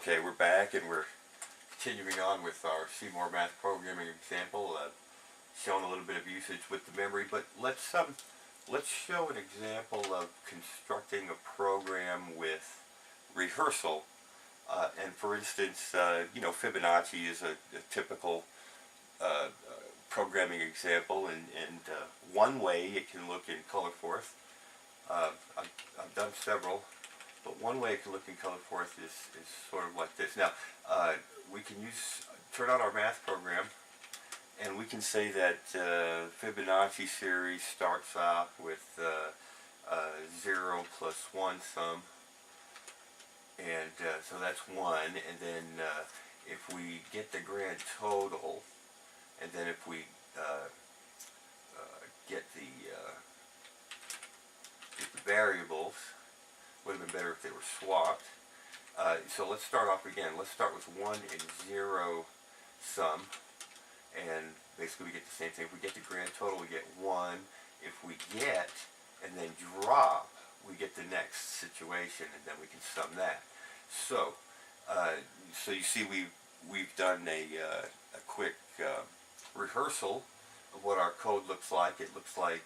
Okay, we're back and we're continuing on with our C-more math programming example, showing a little bit of usage with the memory. But let's show an example of constructing a program with rehearsal. And for instance, Fibonacci is a typical programming example, and one way it can look in color forth. I've done several. But one way it can look in color forth is sort of like this. Now, we can turn on our math program, and we can say that Fibonacci series starts off with 0 plus 1 sum, and so that's 1, and then if we get the grand total, and then if we get the variables, would have been better if they were swapped. So let's start off again. Let's start with 1 and 0 sum, and basically we get the same thing. If we get the grand total, we get 1. If we get and then drop, we get the next situation, and then we can sum that. So, so you see, we've done a quick rehearsal of what our code looks like. It looks like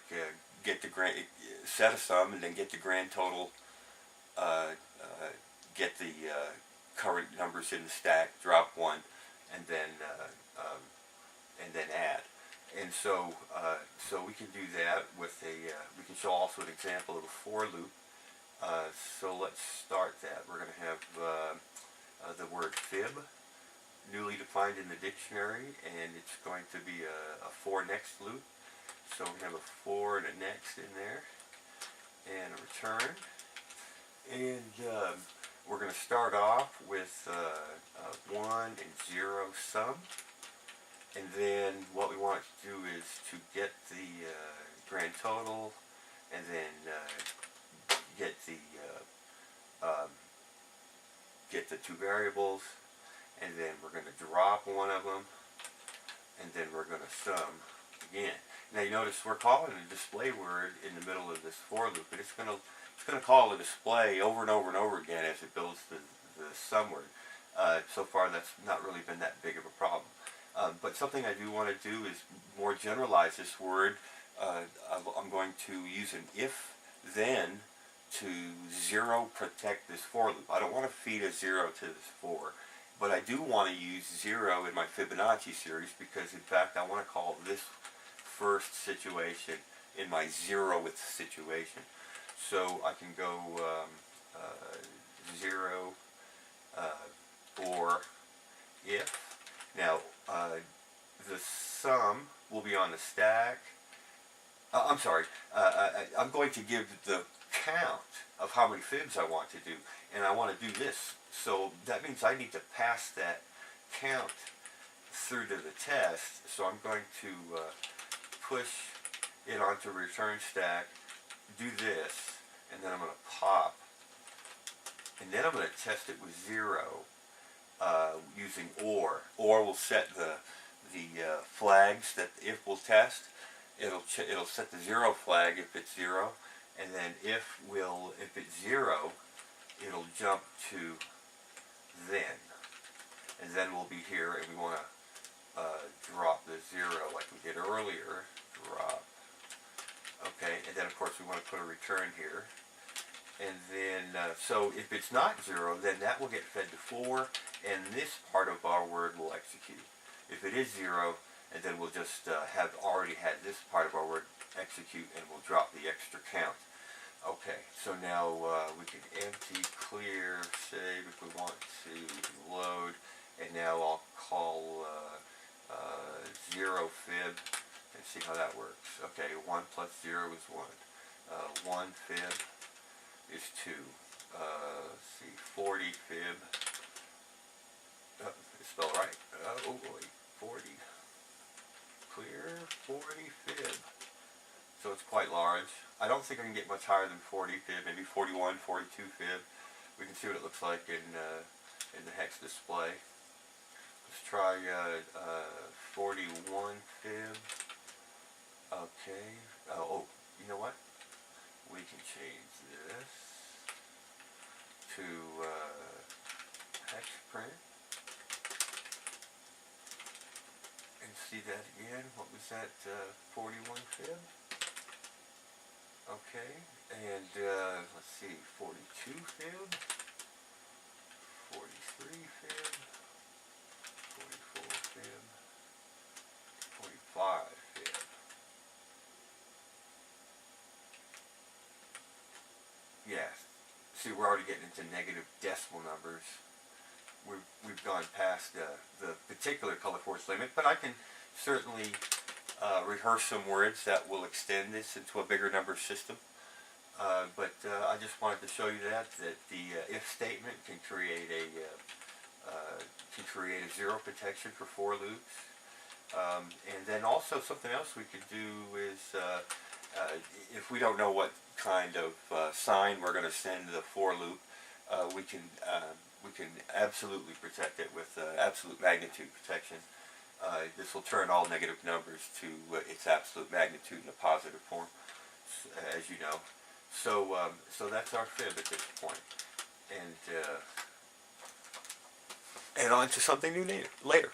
get the set a sum, and then get the grand total. Get the current numbers in the stack, drop 1, and then add. And so so we can do that with we can show also an example of a for loop. So let's start that. We're going to have the word fib, newly defined in the dictionary, and it's going to be a for next loop. So we have a for and a next in there, and a return. And we're going to start off with 1 and 0 sum, and then what we want to do is to get the grand total, and then get the two variables, and then we're going to drop one of them, and then we're going to sum again. Now you notice we're calling a display word in the middle of this for loop, but it's going to call the display over and over and over again as it builds the sum word. So far that's not really been that big of a problem. But something I do want to do is more generalize this word. I'm going to use an if-then to zero protect this for loop. I don't want to feed a 0 to this for, but I do want to use 0 in my Fibonacci series because in fact I want to call this first situation in my 0th situation. So I can go 0 or if. Now the sum will be on the stack. I'm sorry, I'm going to give the count of how many fibs I want to do, and I want to do this. So that means I need to pass that count through to the test. So I'm going to push it onto return stack, do this, and then I'm going to pop, and then I'm going to test it with 0 using or. Or will set the flags that if will test. It'll set the 0 flag if it's 0, and then if it's 0, it'll jump to then, and then we'll be here, and we want to drop the 0 like we did earlier. Drop. Okay, and then of course we want to put a return here, and then so if it's not 0, then that will get fed to 4, and this part of our word will execute. If it is 0, and then we'll just have already had this part of our word execute, and we'll drop the extra count. Okay, so now we can empty, clear, save if we want to load, and now I'll call 0 fib and see how that works. Okay, 1 plus 0 is 1. 1 fib is 2. Let's see, 40 fib. It's spelled right. Oh boy, 40. Clear 40 fib. So it's quite large. I don't think I can get much higher than 40 fib, maybe 41, 42 fib. We can see what it looks like in the hex display. Let's try 41 fib. Okay. Oh, you know what? We can change this to X print. And see that again. What was that? 41 fib. Okay. And let's see. 42 fib. 43 fib. 44 fib. 45 fib. Yeah. See, we're already getting into negative decimal numbers. We've gone past the particular color force limit, but I can certainly rehearse some words that will extend this into a bigger number system. But I just wanted to show you that the if statement can create a zero protection for for loops. And then also something else we could do is if we don't know what kind of sign we're going to send the for loop, we can absolutely protect it with absolute magnitude protection. This will turn all negative numbers to its absolute magnitude in a positive form, as you know. So that's our fib at this point, and on to something new later.